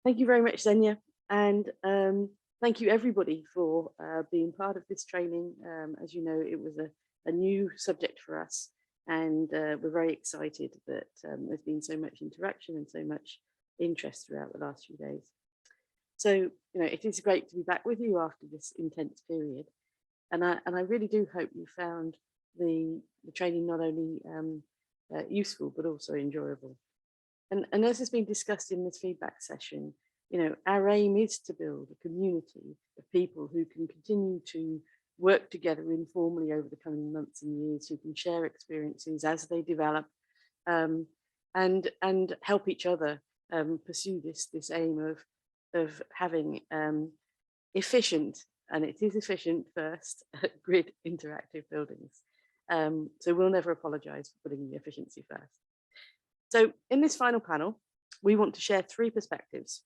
Thank you very much, Zenia. And thank you everybody for being part of this training. As you know, it was a new subject for us, and we're very excited that there's been so much interaction and so much interest throughout the last few days. So, it is great to be back with you after this intense period. And I really do hope you found the training not only useful, but also enjoyable. And as has been discussed in this feedback session, our aim is to build a community of people who can continue to work together informally over the coming months and years, who can share experiences as they develop, and help each other pursue this aim of having efficient, and it is efficient first, grid interactive buildings. So we'll never apologize for putting the efficiency first. So in this final panel, we want to share 3 perspectives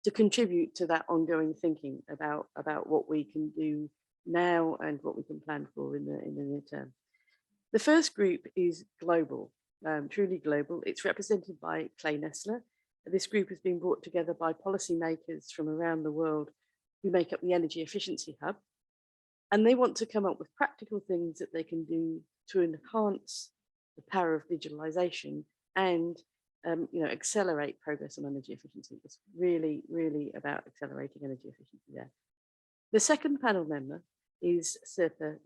to contribute to that ongoing thinking about what we can do now and what we can plan for in the near term. The first group is global, truly global. It's represented by Clay Nestler. This group has been brought together by policymakers from around the world who make up the Energy Efficiency Hub. And they want to come up with practical things that they can do to enhance the power of digitalization and accelerate progress on energy efficiency. It's really, really about accelerating energy efficiency there. The second panel member is Sirpa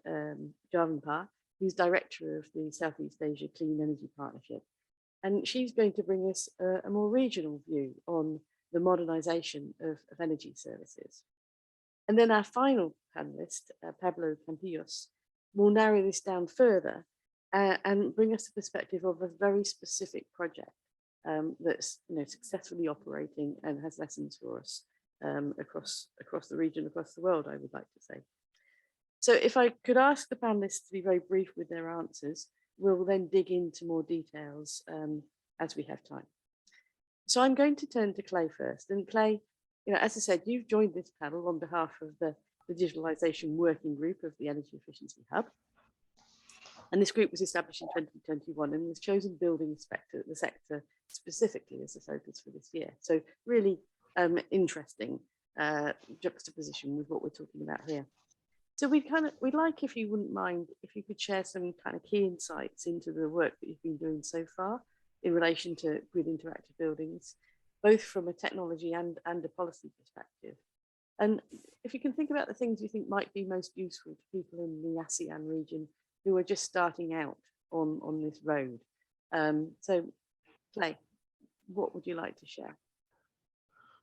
Javanpar, who's director of the Southeast Asia Clean Energy Partnership. And she's going to bring us a more regional view on the modernization of energy services. And then our final panelist, Pablo Campillos, will narrow this down further and bring us the perspective of a very specific project that's successfully operating and has lessons for us across the region, across the world, I would like to say. So if I could ask the panelists to be very brief with their answers, we'll then dig into more details as we have time. So I'm going to turn to Clay first. And Clay, as I said, you've joined this panel on behalf of the Digitalization Working Group of the Energy Efficiency Hub. And this group was established in 2021 and was chosen building the sector specifically as a focus for this year. So really interesting juxtaposition with what we're talking about here. So we'd like, if you wouldn't mind, if you could share some kind of key insights into the work that you've been doing so far in relation to grid interactive buildings, both from a technology and a policy perspective. And if you can think about the things you think might be most useful to people in the ASEAN region who are just starting out on this road. So Clay, what would you like to share?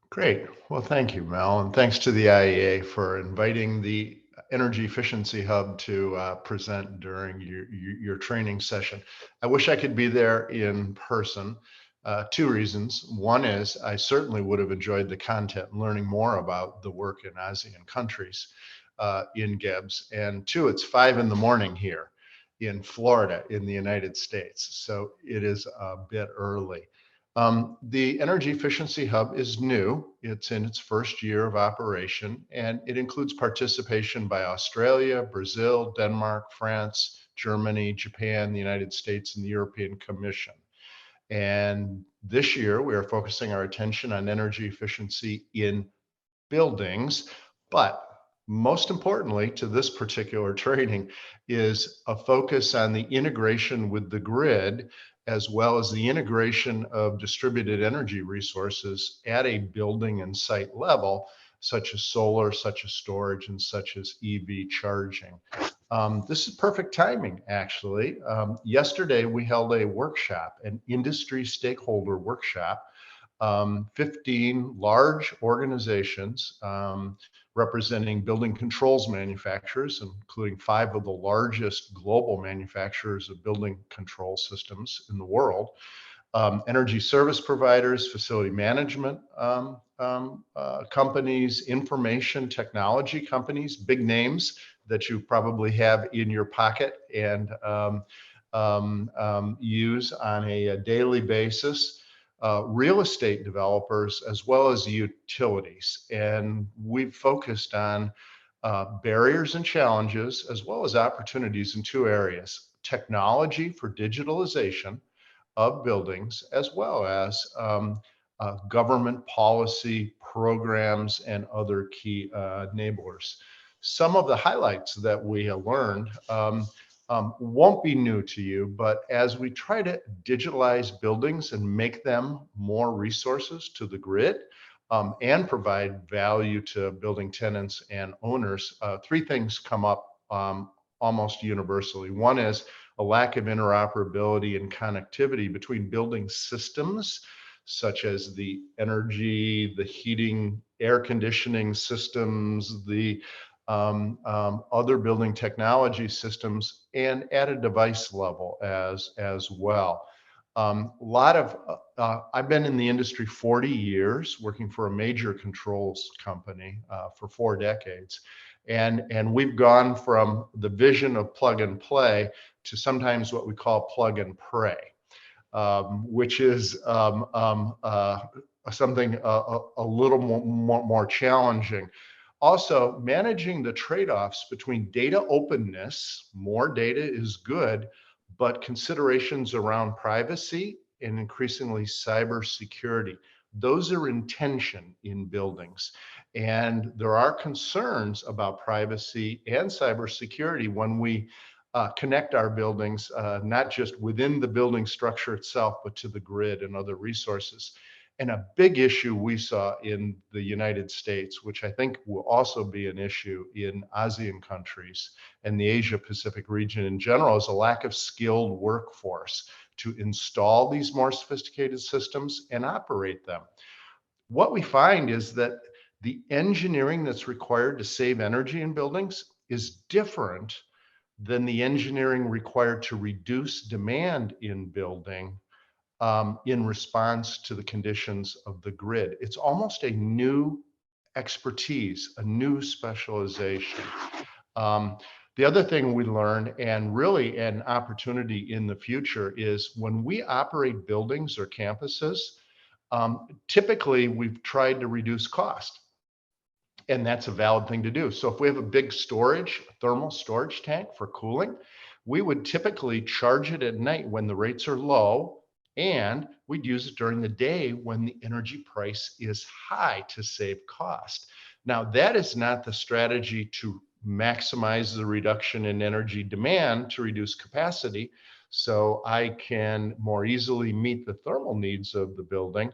Great. Well, thank you, Mel, and thanks to the IEA for inviting the Energy Efficiency Hub to present during your training session. I wish I could be there in person. 2 reasons. One is I certainly would have enjoyed the content and learning more about the work in ASEAN countries in GEBS. And 2, it's 5 in the morning here in Florida in the United States. So it is a bit early. The Energy Efficiency Hub is new. It's in its first year of operation, and it includes participation by Australia, Brazil, Denmark, France, Germany, Japan, the United States, and the European Commission. And this year, we are focusing our attention on energy efficiency in buildings, but most importantly to this particular training is a focus on the integration with the grid, as well as the integration of distributed energy resources at a building and site level, such as solar, such as storage, and such as EV charging. This is perfect timing, actually. Yesterday, we held a workshop, an industry stakeholder workshop. 15 large organizations representing building controls manufacturers, including 5 of the largest global manufacturers of building control systems in the world, energy service providers, facility management companies, information technology companies, big names that you probably have in your pocket and use on a daily basis. Real estate developers, as well as utilities. And we've focused on barriers and challenges, as well as opportunities in 2 areas: technology for digitalization of buildings, as well as government policy, programs, and other key enablers. Some of the highlights that we learned won't be new to you, but as we try to digitalize buildings and make them more resources to the grid, and provide value to building tenants and owners, three things come up almost universally. One is a lack of interoperability and connectivity between building systems, such as the energy, the heating, air conditioning systems, the other building technology systems, and at a device level as well. I've been in the industry 40 years, working for a major controls company for 4 decades. And we've gone from the vision of plug and play to sometimes what we call plug and pray, which is something a little more challenging. Also, managing the trade-offs between data openness, more data is good, but considerations around privacy and increasingly cybersecurity. Those are in tension in buildings. And there are concerns about privacy and cybersecurity when we connect our buildings, not just within the building structure itself, but to the grid and other resources. And a big issue we saw in the United States, which I think will also be an issue in ASEAN countries and the Asia Pacific region in general, is a lack of skilled workforce to install these more sophisticated systems and operate them. What we find is that the engineering that's required to save energy in buildings is different than the engineering required to reduce demand in building in response to the conditions of the grid. It's almost a new expertise, a new specialization. The other thing we learn, and really an opportunity in the future, is when we operate buildings or campuses, typically we've tried to reduce cost. And that's a valid thing to do. So if we have a big thermal storage tank for cooling, we would typically charge it at night when the rates are low, and we'd use it during the day when the energy price is high to save cost. Now, that is not the strategy to maximize the reduction in energy demand to reduce capacity, so I can more easily meet the thermal needs of the building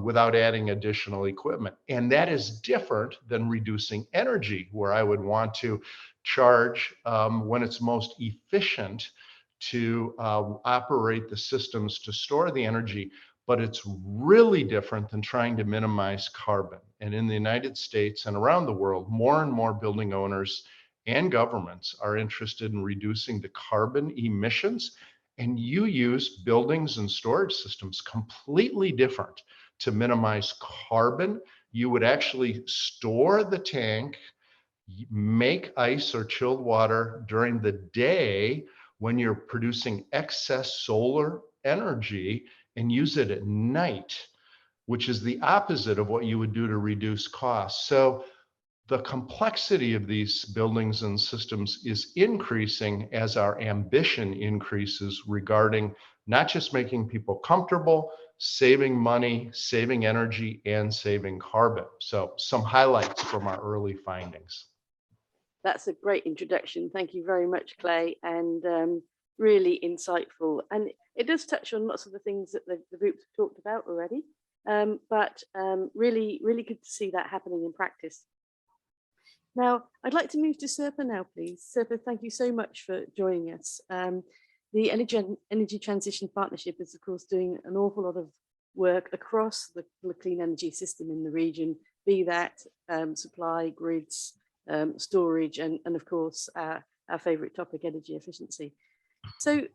without adding additional equipment. And that is different than reducing energy, where I would want to charge when it's most efficient to operate the systems to store the energy, but it's really different than trying to minimize carbon. And in the United States and around the world, more and more building owners and governments are interested in reducing the carbon emissions. And you use buildings and storage systems completely different to minimize carbon. You would actually store the tank, make ice or chilled water during the day when you're producing excess solar energy, and use it at night, which is the opposite of what you would do to reduce costs. So the complexity of these buildings and systems is increasing as our ambition increases regarding not just making people comfortable, saving money, saving energy, and saving carbon. So some highlights from our early findings. That's a great introduction. Thank you very much, Clay, and really insightful. And it does touch on lots of the things that the groups have talked about already, but really, really good to see that happening in practice. Now, I'd like to move to Sirpa now, please. Sirpa, thank you so much for joining us. The Energy Transition Partnership is, of course, doing an awful lot of work across the clean energy system in the region, be that supply, grids, storage, and of course, our favorite topic, energy efficiency. So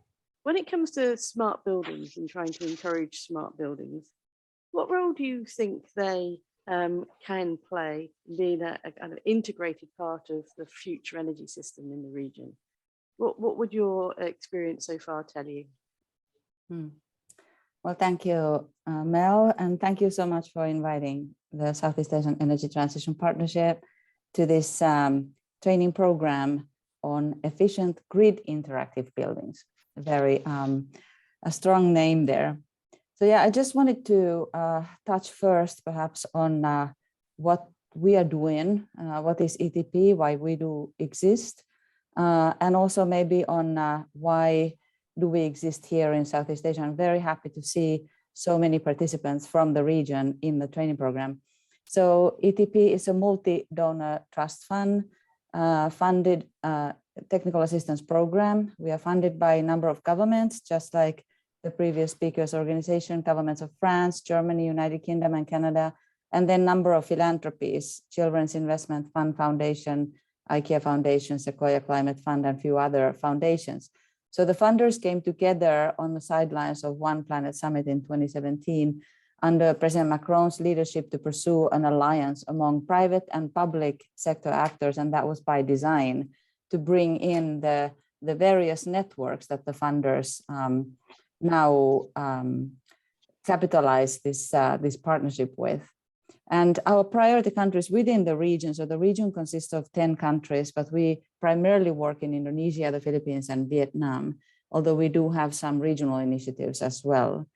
when it comes to smart buildings and trying to encourage smart buildings, what role do you think they can play in being a kind of integrated part of the future energy system in the region? What would your experience so far tell you? Well, thank you, Mel, and thank you so much for inviting the Southeast Asian Energy Transition Partnership to this training program on efficient grid interactive buildings. Very a strong name there. So yeah, I just wanted to touch first perhaps on what we are doing, what is ETP, why we do exist, and also maybe on why do we exist here in Southeast Asia. I'm very happy to see so many participants from the region in the training program. So ETP is a multi-donor trust fund funded technical assistance program. We are funded by a number of governments, just like the previous speaker's organization, governments of France, Germany, United Kingdom, and Canada, and then number of philanthropies, Children's Investment Fund Foundation, IKEA Foundation, Sequoia Climate Fund, and a few other foundations. So the funders came together on the sidelines of One Planet Summit in 2017 under President Macron's leadership to pursue an alliance among private and public sector actors, and that was by design, to bring in the various networks that the funders now capitalize this partnership with. And our priority countries within the region, so the region consists of 10 countries, but we primarily work in Indonesia, the Philippines, and Vietnam, although we do have some regional initiatives as well.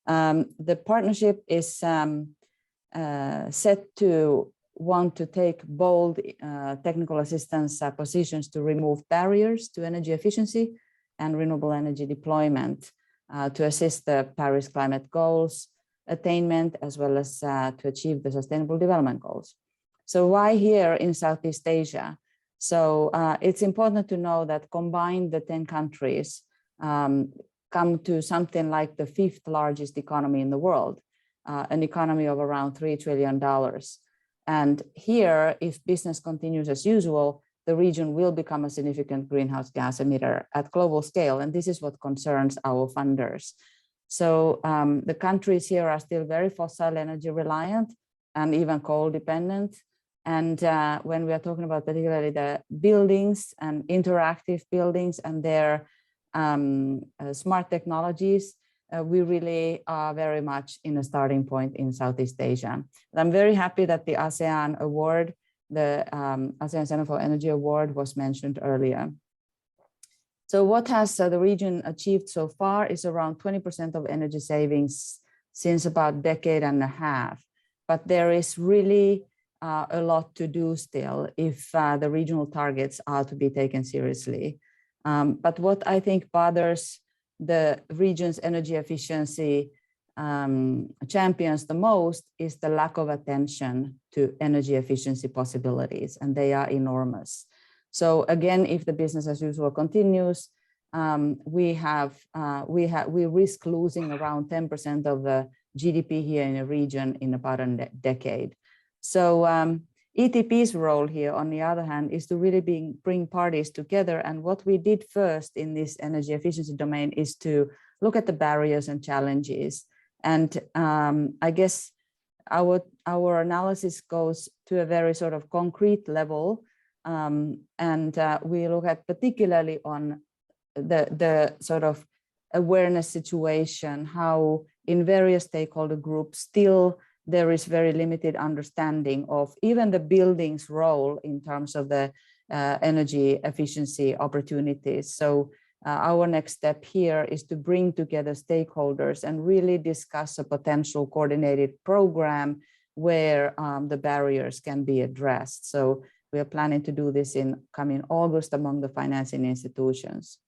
The partnership is set to want to take bold technical assistance positions to remove barriers to energy efficiency and renewable energy deployment to assist the Paris climate goals attainment, as well as to achieve the Sustainable Development Goals. So why here in Southeast Asia? So it's important to know that combined the 10 countries come to something like the 5th largest economy in the world, an economy of around $3 trillion. And here, if business continues as usual, the region will become a significant greenhouse gas emitter at global scale. And this is what concerns our funders. So the countries here are still very fossil energy reliant and even coal dependent. And when we are talking about particularly the buildings and interactive buildings and their smart technologies, we really are very much in a starting point in Southeast Asia. And I'm very happy that the ASEAN Award, the ASEAN Center for Energy Award, was mentioned earlier. So what has the region achieved so far is around 20% of energy savings since about a decade and a half. But there is really a lot to do still if the regional targets are to be taken seriously. But what I think bothers the region's energy efficiency champions the most is the lack of attention to energy efficiency possibilities, and they are enormous. So again, if the business as usual continues, we risk losing around 10% of the GDP here in the region in about a decade. So ETP's role here, on the other hand, is to really bring parties together. And what we did first in this energy efficiency domain is to look at the barriers and challenges. And I guess our analysis goes to a very sort of concrete level. And we look at particularly on the sort of awareness situation, how in various stakeholder groups still there is very limited understanding of even the building's role in terms of the energy efficiency opportunities. So our next step here is to bring together stakeholders and really discuss a potential coordinated program where the barriers can be addressed. So we are planning to do this in coming August among the financing institutions.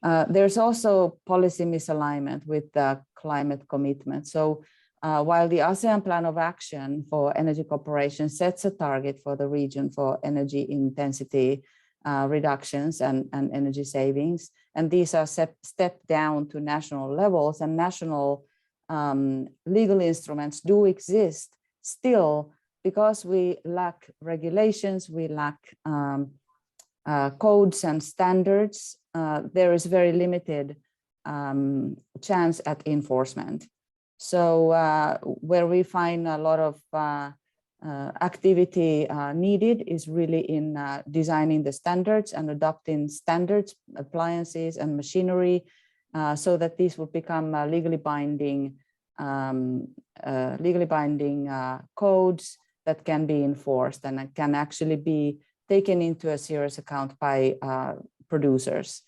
There's also policy misalignment with the climate commitment. So while the ASEAN Plan of Action for Energy Cooperation sets a target for the region for energy intensity reductions and energy savings, and these are stepped down to national levels, and national legal instruments do exist still, because we lack regulations, we lack codes and standards, there is very limited chance at enforcement. So where we find a lot of activity needed is really in designing the standards and adopting standards, appliances and machinery, so that these will become legally binding codes that can be enforced and can actually be taken into a serious account by producers.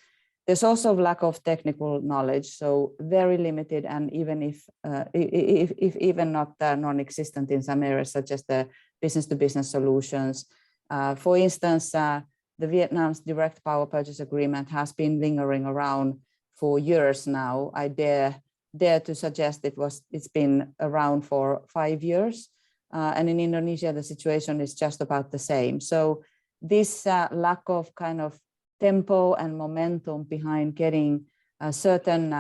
There's also lack of technical knowledge, so very limited, and even if even not non-existent in some areas, such as the business-to-business solutions. For instance, the Vietnam's direct power purchase agreement has been lingering around for years now. I dare to suggest it's been around for 5 years, and in Indonesia the situation is just about the same. So this lack of kind of tempo and momentum behind getting certain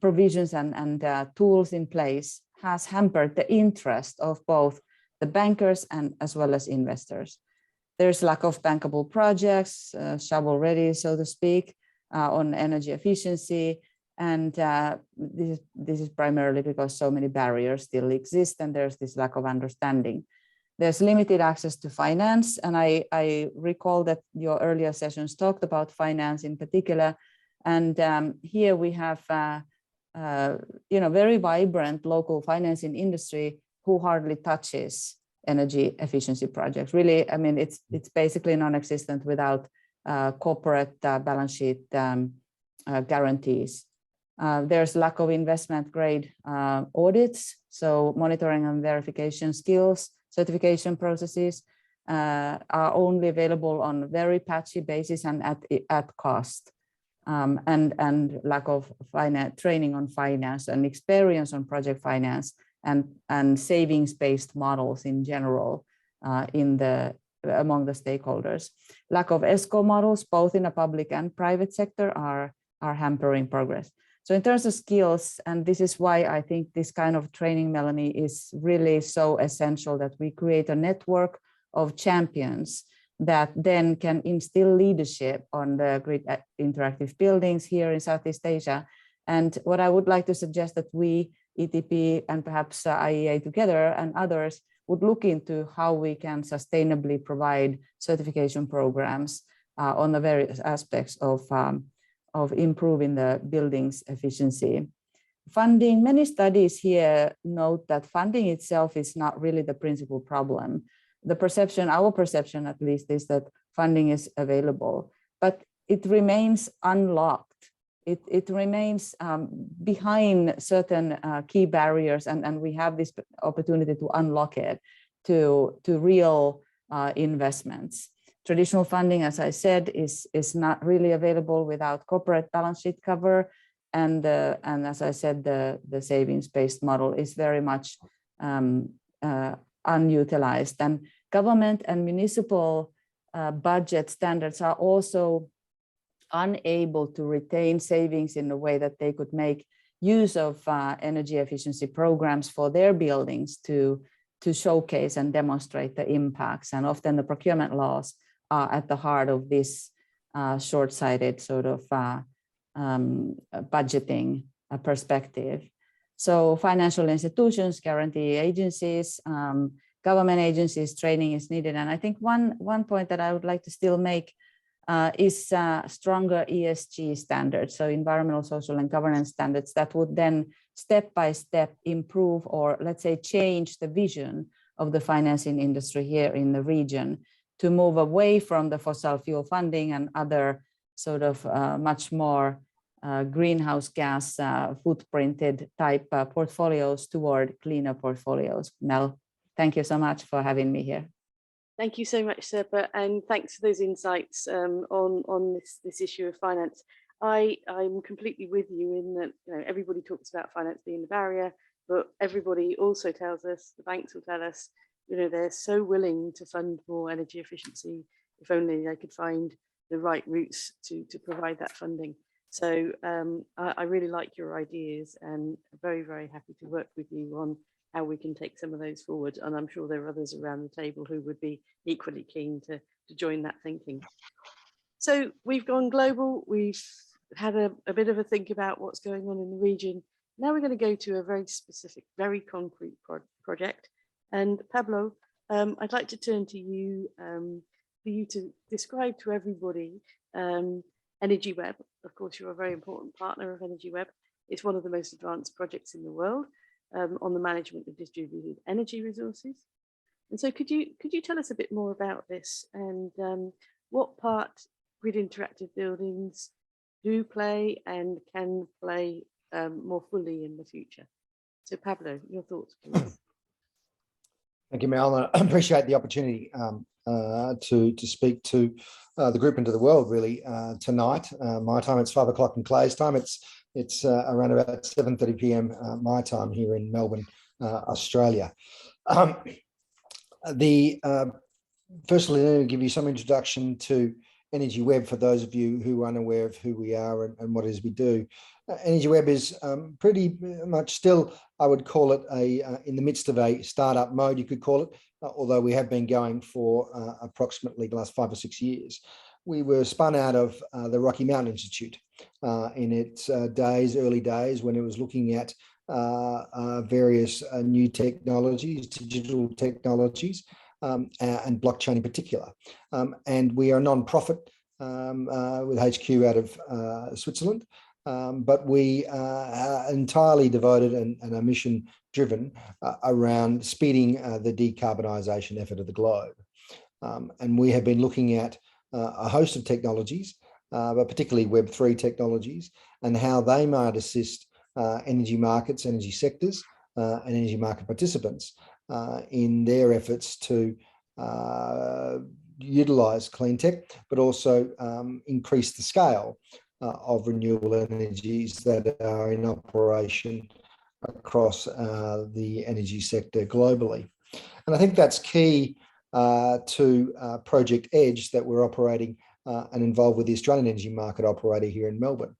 provisions and tools in place has hampered the interest of both the bankers and as well as investors. There's lack of bankable projects, shovel ready, so to speak, on energy efficiency. And this is primarily because so many barriers still exist and there's this lack of understanding. There's limited access to finance. And I recall that your earlier sessions talked about finance in particular. And here we have very vibrant local financing industry who hardly touches energy efficiency projects. Really, I mean, it's basically non-existent without corporate balance sheet guarantees. There's lack of investment grade audits, so monitoring and verification skills, certification processes are only available on very patchy basis and at cost. And lack of training on finance and experience on project finance and savings-based models in general among the stakeholders. Lack of ESCO models, both in the public and private sector, are hampering progress. So in terms of skills, and this is why I think this kind of training, Melanie, is really so essential, that we create a network of champions that then can instill leadership on the grid interactive buildings here in Southeast Asia. And what I would like to suggest that we, ETP and perhaps IEA together and others, would look into how we can sustainably provide certification programs on the various aspects of improving the building's efficiency. Funding, many studies here note that funding itself is not really the principal problem. The perception, our perception at least, is that funding is available, but it remains unlocked. It remains behind certain key barriers, and we have this opportunity to unlock it to real investments. Traditional funding, as I said, is not really available without corporate balance sheet cover, and as I said, the savings-based model is very much unutilized. And government and municipal budget standards are also unable to retain savings in a way that they could make use of energy efficiency programs for their buildings to showcase and demonstrate the impacts. And often the procurement laws are at the heart of this short-sighted sort of budgeting perspective. So financial institutions, guarantee agencies, government agencies, training is needed. And I think one point that I would like to still make is stronger ESG standards, so environmental, social, and governance standards that would then step by step improve, or let's say change, the vision of the financing industry here in the region to move away from the fossil fuel funding and other sort of much more greenhouse gas footprinted type portfolios toward cleaner portfolios. Mel, thank you so much for having me here. Thank you so much, Sirpa, and thanks for those insights on this issue of finance. I'm completely with you in that everybody talks about finance being the barrier, but everybody also tells us, the banks will tell us, they're so willing to fund more energy efficiency if only they could find the right routes to provide that funding. So I really like your ideas, and very, very happy to work with you on how we can take some of those forward. And I'm sure there are others around the table who would be equally keen to join that thinking. So we've gone global. We've had a bit of a think about what's going on in the region. Now we're going to go to a very specific, very concrete project. And Pablo, I'd like to turn to you for you to describe to everybody EnergyWeb. Of course, you're a very important partner of EnergyWeb. It's one of the most advanced projects in the world on the management of distributed energy resources. And so could you tell us a bit more about this, and what part grid interactive buildings do play and can play more fully in the future. So Pablo, your thoughts, please. Thank you, Mel. I appreciate the opportunity to speak to the group and to the world really tonight. My time, it's 5 o'clock in Clay's time. It's around about 7:30 p.m. My time here in Melbourne, Australia. Firstly, let me give you some introduction to Energy Web for those of you who are unaware of who we are and what it is we do. Energy Web is pretty much still, I would call it, in the midst of a startup mode, you could call it, although we have been going for approximately the last 5 or 6 years. We were spun out of the Rocky Mountain Institute in its early days, when it was looking at various new technologies, digital technologies, and blockchain in particular. And we are a non-profit with HQ out of Switzerland, but we are entirely devoted and are mission driven around speeding the decarbonisation effort of the globe. And we have been looking at a host of technologies, but particularly Web3 technologies, and how they might assist energy markets, energy sectors, and energy market participants in their efforts to utilise clean tech, but also increase the scale of renewable energies that are in operation across the energy sector globally. And I think that's key to Project Edge, that we're operating and involved with the Australian energy market operator here in Melbourne.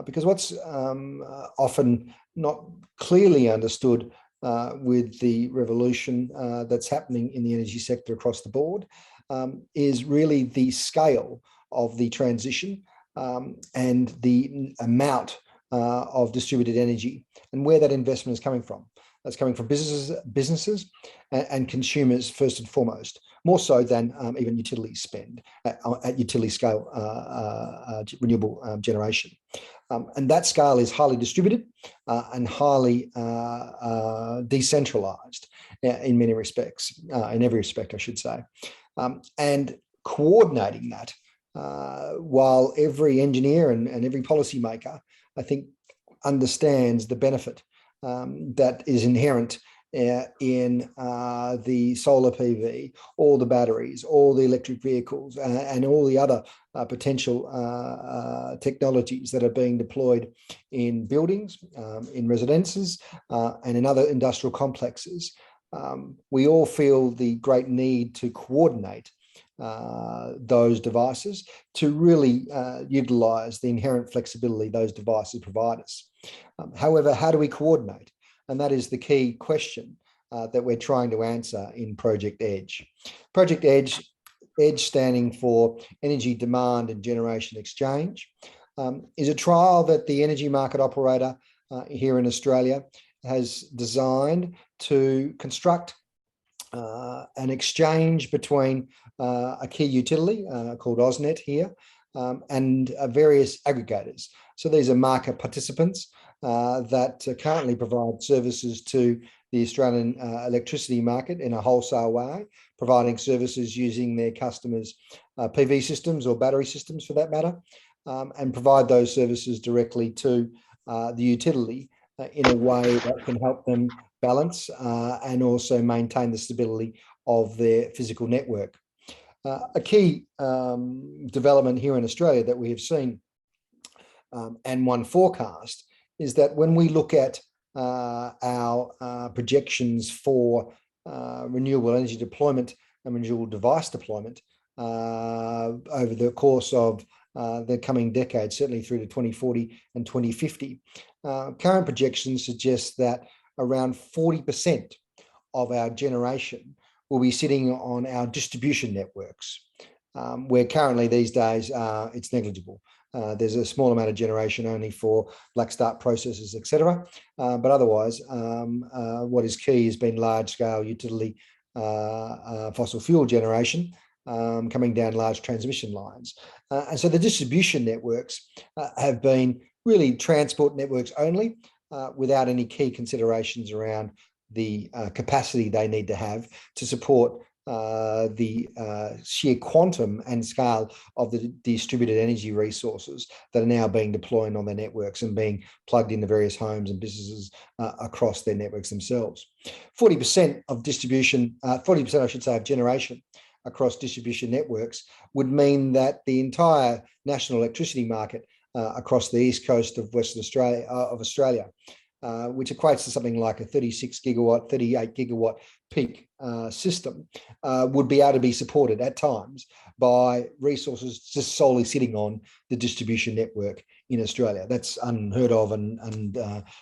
Because what's often not clearly understood with the revolution that's happening in the energy sector across the board is really the scale of the transition and the amount of distributed energy and where that investment is coming from. That's coming from businesses and consumers first and foremost, more so than even utility spend at utility scale renewable generation. And that scale is highly distributed and highly decentralized in many respects, in every respect, I should say. And coordinating that, while every engineer and every policymaker, I think, understands the benefit that is inherent in the solar PV, all the batteries, all the electric vehicles, and all the other potential technologies that are being deployed in buildings, in residences, and in other industrial complexes. We all feel the great need to coordinate those devices to really utilise the inherent flexibility those devices provide us. However, how do we coordinate? And that is the key question that we're trying to answer in Project Edge. Project Edge, EDGE standing for Energy Demand and Generation Exchange, is a trial that the energy market operator here in Australia has designed to construct an exchange between a key utility called AusNet here and various aggregators. So these are market participants that currently provide services to the Australian electricity market in a wholesale way, providing services using their customers' PV systems or battery systems for that matter, and provide those services directly to the utility in a way that can help them balance and also maintain the stability of their physical network. A key development here in Australia that we have seen and one forecast is that when we look at our projections for renewable energy deployment and renewable device deployment over the course of the coming decades, certainly through to 2040 and 2050, current projections suggest that around 40% of our generation will be sitting on our distribution networks, where currently these days it's negligible. There's a small amount of generation only for black start processes, etc. But otherwise, what is key has been large-scale utility fossil fuel generation coming down large transmission lines. And so the distribution networks have been really transport networks only, without any key considerations around the capacity they need to have to support the sheer quantum and scale of the distributed energy resources that are now being deployed on their networks and being plugged into various homes and businesses across their networks themselves. 40% of distribution, 40% I should say, of generation across distribution networks would mean that the entire national electricity market across the east coast of Western Australia, which equates to something like a 36 gigawatt, 38 gigawatt peak system, would be able to be supported at times by resources just solely sitting on the distribution network in Australia. That's unheard of and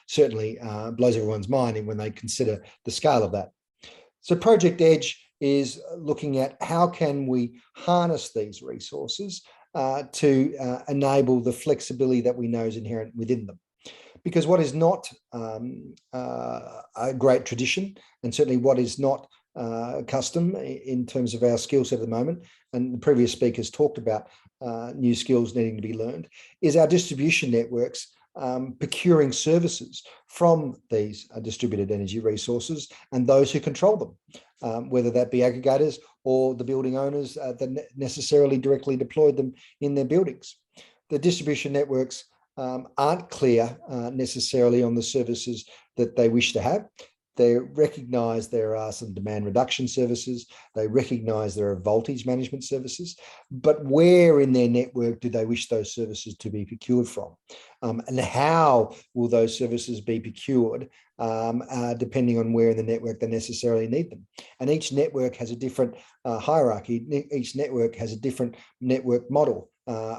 certainly blows everyone's mind when they consider the scale of that. So Project Edge is looking at how can we harness these resources to enable the flexibility that we know is inherent within them. Because what is not a great tradition, and certainly what is not custom in terms of our skill set at the moment, and the previous speakers talked about new skills needing to be learned, is our distribution networks procuring services from these distributed energy resources and those who control them, whether that be aggregators or the building owners that necessarily directly deployed them in their buildings. The distribution networks aren't clear necessarily on the services that they wish to have. They recognise there are some demand reduction services. They recognise there are voltage management services, but where in their network do they wish those services to be procured from? And how will those services be procured depending on where in the network they necessarily need them? And each network has a different hierarchy. Each network has a different network model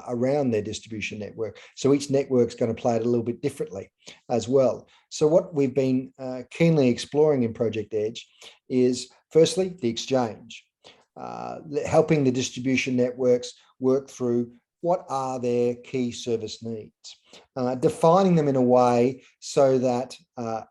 around their distribution network. So each network is going to play it a little bit differently as well. So what we've been keenly exploring in Project Edge is, firstly, the exchange, helping the distribution networks work through what are their key service needs, defining them in a way so that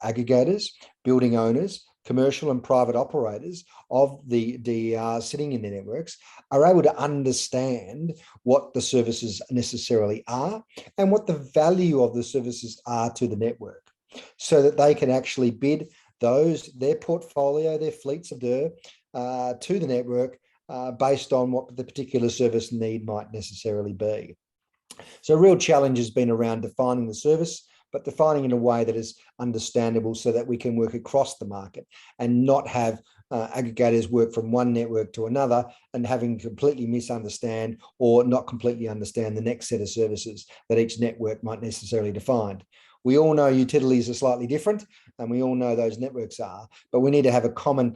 aggregators, building owners, commercial and private operators of the DER sitting in their networks are able to understand what the services necessarily are and what the value of the services are to the network, so that they can actually bid their portfolio, their fleets of DER to the network based on what the particular service need might necessarily be. So a real challenge has been around defining the service, but defining in a way that is understandable so that we can work across the market and not have aggregators work from one network to another and having completely misunderstand or not completely understand the next set of services that each network might necessarily define. We all know utilities are slightly different, and we all know those networks are, but we need to have a common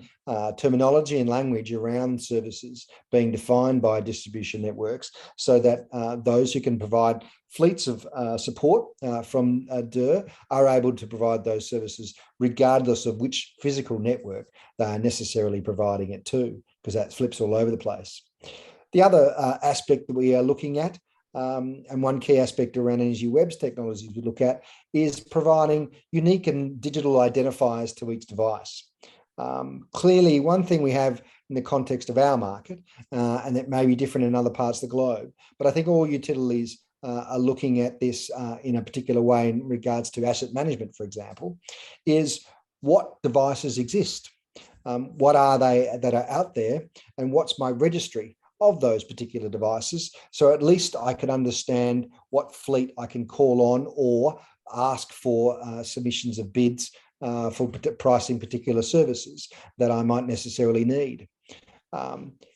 terminology and language around services being defined by distribution networks so that those who can provide fleets of support from DER are able to provide those services regardless of which physical network they are necessarily providing it to, because that flips all over the place. The other aspect that we are looking at, and one key aspect around Energy Web's technologies we look at, is providing unique and digital identifiers to each device. Clearly, one thing we have in the context of our market, and that may be different in other parts of the globe, but I think all utilities are looking at this in a particular way in regards to asset management, for example, is what devices exist, what are they that are out there, and what's my registry of those particular devices, so at least I can understand what fleet I can call on or ask for submissions of bids for pricing particular services that I might necessarily need.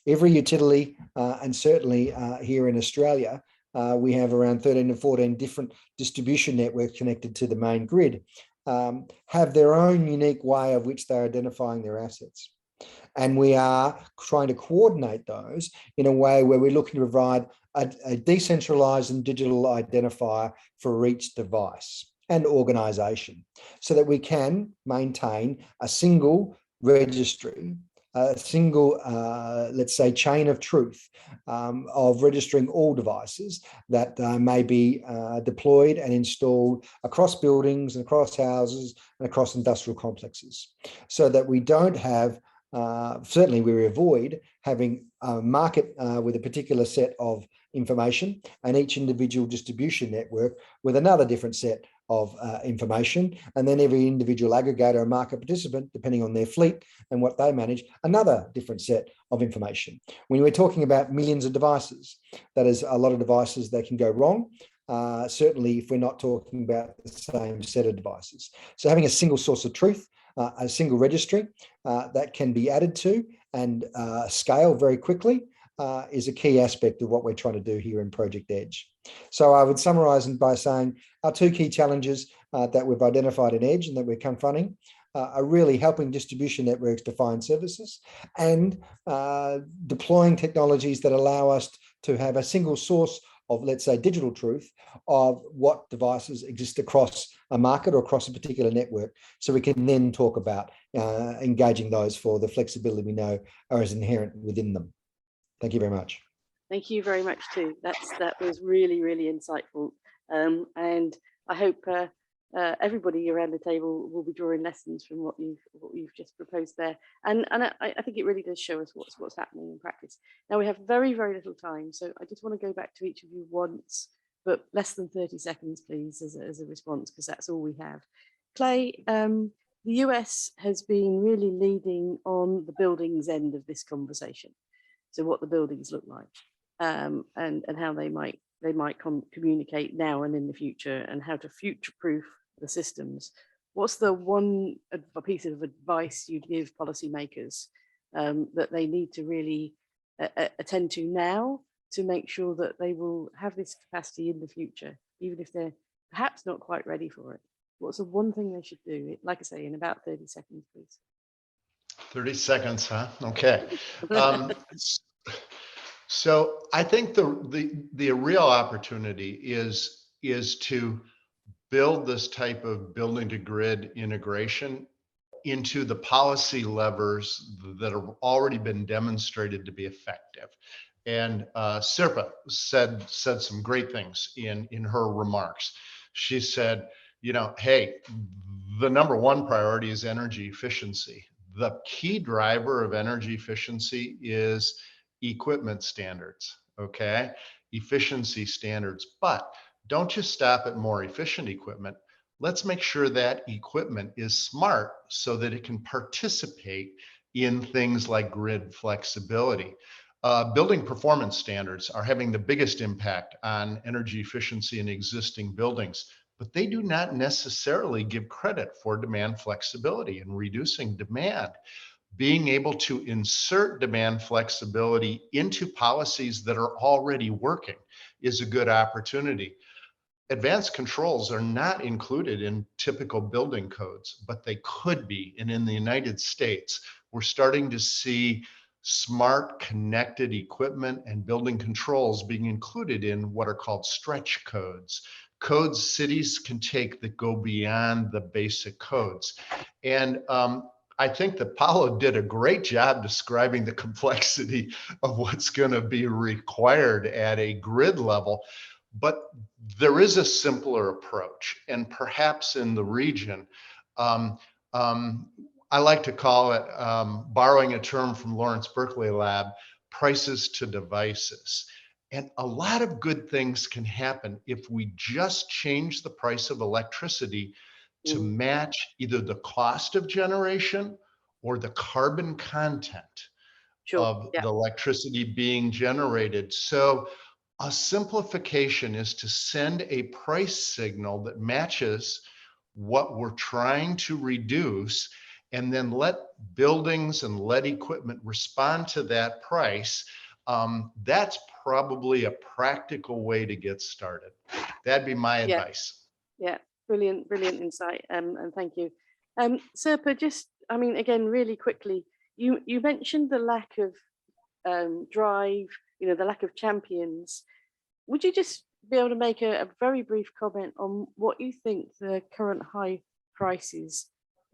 Every utility, and certainly here in Australia, we have around 13 to 14 different distribution networks connected to the main grid, have their own unique way of which they're identifying their assets. And we are trying to coordinate those in a way where we're looking to provide a decentralized and digital identifier for each device and organization so that we can maintain a single registry, a single, let's say, chain of truth of registering all devices that may be deployed and installed across buildings and across houses and across industrial complexes, so that we don't have certainly we avoid having a market with a particular set of information and each individual distribution network with another different set of information, and then every individual aggregator or market participant, depending on their fleet and what they manage, another different set of information. When we're talking about millions of devices, that is a lot of devices that can go wrong, certainly if we're not talking about the same set of devices. So having a single source of truth, a single registry that can be added to and scale very quickly is a key aspect of what we're trying to do here in Project Edge. So I would summarize by saying our two key challenges that we've identified in Edge and that we're confronting are really helping distribution networks define services and deploying technologies that allow us to have a single source of, let's say, digital truth of what devices exist across a market or across a particular network. So we can then talk about engaging those for the flexibility we know are as inherent within them. Thank you very much. Thank you very much too. That was really, really insightful. And I hope everybody around the table will be drawing lessons from what you've just proposed there. And I think it really does show us what's happening in practice. Now we have very, very little time, so I just want to go back to each of you once, but less than 30 seconds, please, as a response, because that's all we have. Clay, the US has been really leading on the buildings end of this conversation. So what the buildings look like, and how they might communicate now and in the future, and how to future-proof the systems. What's the one piece of advice you'd give policymakers that they need to really attend to now to make sure that they will have this capacity in the future, even if they're perhaps not quite ready for it? What's the one thing they should do? Like I say, in about 30 seconds, please. 30 seconds, huh? Okay. So I think the real opportunity is to build this type of building to grid integration into the policy levers that have already been demonstrated to be effective. And Sirpa said some great things in her remarks. She said, you know, hey, the number one priority is energy efficiency. The key driver of energy efficiency is equipment standards, okay? Efficiency standards, but don't just stop at more efficient equipment. Let's make sure that equipment is smart so that it can participate in things like grid flexibility. Building performance standards are having the biggest impact on energy efficiency in existing buildings, but they do not necessarily give credit for demand flexibility and reducing demand. Being able to insert demand flexibility into policies that are already working is a good opportunity. Advanced controls are not included in typical building codes, but they could be. And in the United States, we're starting to see smart connected equipment and building controls being included in what are called stretch codes. Codes cities can take that go beyond the basic codes. And I think that Paulo did a great job describing the complexity of what's going to be required at a grid level. But there is a simpler approach, and perhaps in the region, I like to call it, borrowing a term from Lawrence Berkeley Lab, prices to devices. And a lot of good things can happen if we just change the price of electricity to match either the cost of generation or the carbon content of the electricity being generated. So a simplification is to send a price signal that matches what we're trying to reduce, and then let buildings and let equipment respond to that price. That's probably a practical way to get started. That'd be my advice. Yeah, brilliant insight, and thank you. Sirpa, just, I mean, again, really quickly, you mentioned the lack of drive, you know, the lack of champions. Would you just be able to make a very brief comment on what you think the current high prices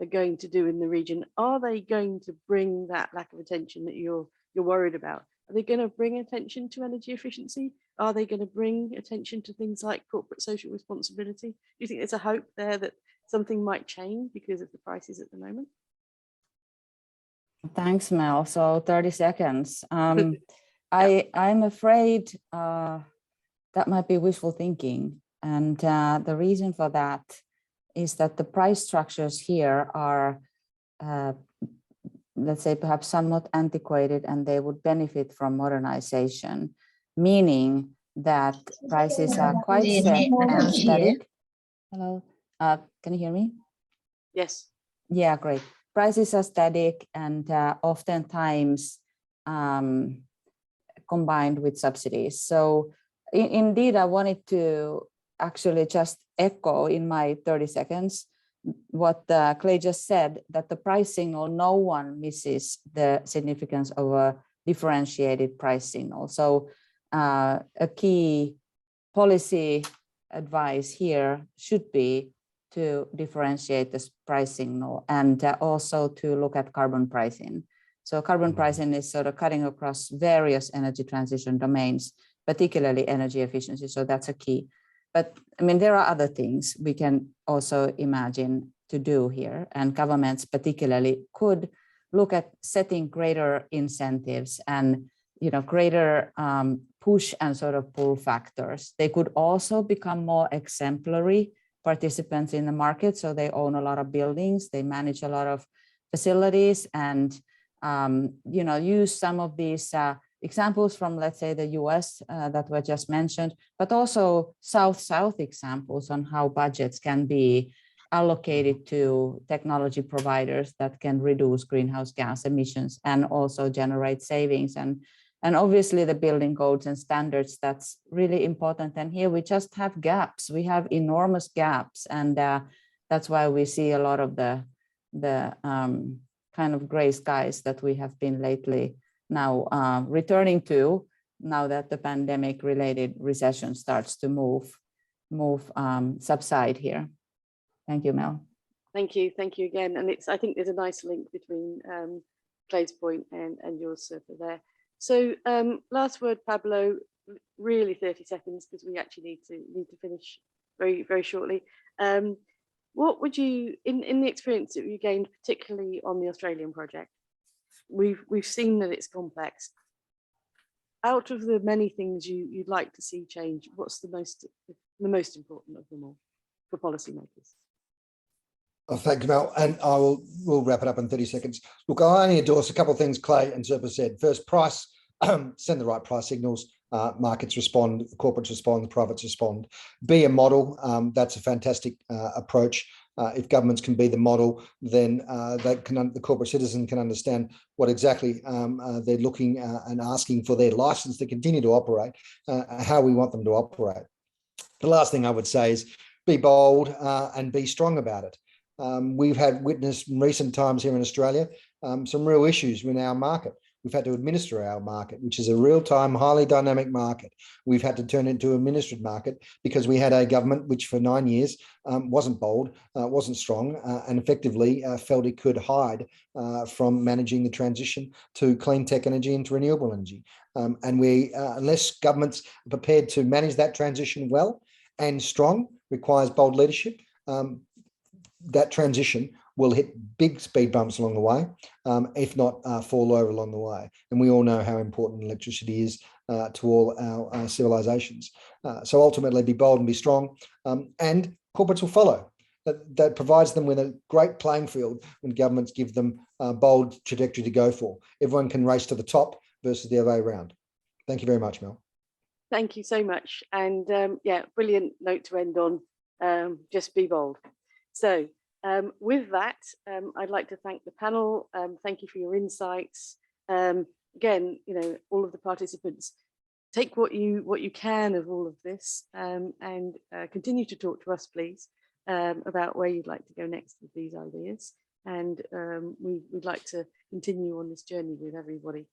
are going to do in the region? Are they going to bring that lack of attention that you're worried about? Are they going to bring attention to energy efficiency? Are they going to bring attention to things like corporate social responsibility? Do you think there's a hope there that something might change because of the prices at the moment? Thanks, Mel. So 30 seconds. I'm afraid that might be wishful thinking. And the reason for that is that the price structures here are, let's say, perhaps somewhat antiquated, and they would benefit from modernization, meaning that prices are quite set and static. Hello, can you hear me? Yes. Yeah, great. Prices are static and oftentimes combined with subsidies. So indeed, I wanted to actually just echo in my 30 seconds what Clay just said, that the price signal, no one misses the significance of a differentiated price signal. So a key policy advice here should be to differentiate this price signal and also to look at carbon pricing. So carbon pricing is sort of cutting across various energy transition domains, particularly energy efficiency. So that's a key. But I mean, there are other things we can also imagine to do here, and governments particularly could look at setting greater incentives and greater push and sort of pull factors. They could also become more exemplary participants in the market. So they own a lot of buildings, they manage a lot of facilities, and use some of these examples from, let's say, the US that were just mentioned, but also South-South examples on how budgets can be allocated to technology providers that can reduce greenhouse gas emissions and also generate savings. And obviously the building codes and standards, that's really important. And here we just have gaps. We have enormous gaps. And that's why we see a lot of the kind of gray skies that we have been lately now returning to, now that the pandemic related recession starts to subside here. Thank you, Mel. Thank you again. And I think there's a nice link between Clay's point and yours, Surfa, there. So last word, Pablo, really 30 seconds, because we actually need to finish very, very shortly. What would you, in the experience that you gained, particularly on the Australian project, we've seen that it's complex. Out of the many things you'd like to see change, what's the most important of them all for policymakers? Oh, thank you, Mel. And we'll wrap it up in 30 seconds. Look, I only endorse a couple of things Clay and Surfa said. First, price, send the right price signals. Markets respond, corporates respond, the privates respond. Be a model. That's a fantastic approach. If governments can be the model, then the corporate citizen can understand what exactly they're looking and asking for their license to continue to operate, how we want them to operate. The last thing I would say is be bold and be strong about it. We've had witnessed in recent times here in Australia some real issues with our market. We've had to administer our market, which is a real-time, highly dynamic market. We've had to turn it into an administered market because we had a government which for 9 years wasn't bold, wasn't strong, and effectively felt it could hide from managing the transition to clean tech energy and to renewable energy. And unless governments are prepared to manage that transition well and strong, requires bold leadership, that transition will hit big speed bumps along the way, if not fall over along the way. And we all know how important electricity is to all our civilizations. So ultimately be bold and be strong, and corporates will follow. That provides them with a great playing field when governments give them a bold trajectory to go for. Everyone can race to the top versus the other way around. Thank you very much, Mel. Thank you so much. And yeah, brilliant note to end on. Just be bold. So with that, I'd like to thank the panel. Thank you for your insights. Again, all of the participants, take what you can of all of this, and continue to talk to us, please, about where you'd like to go next with these ideas. And we'd like to continue on this journey with everybody.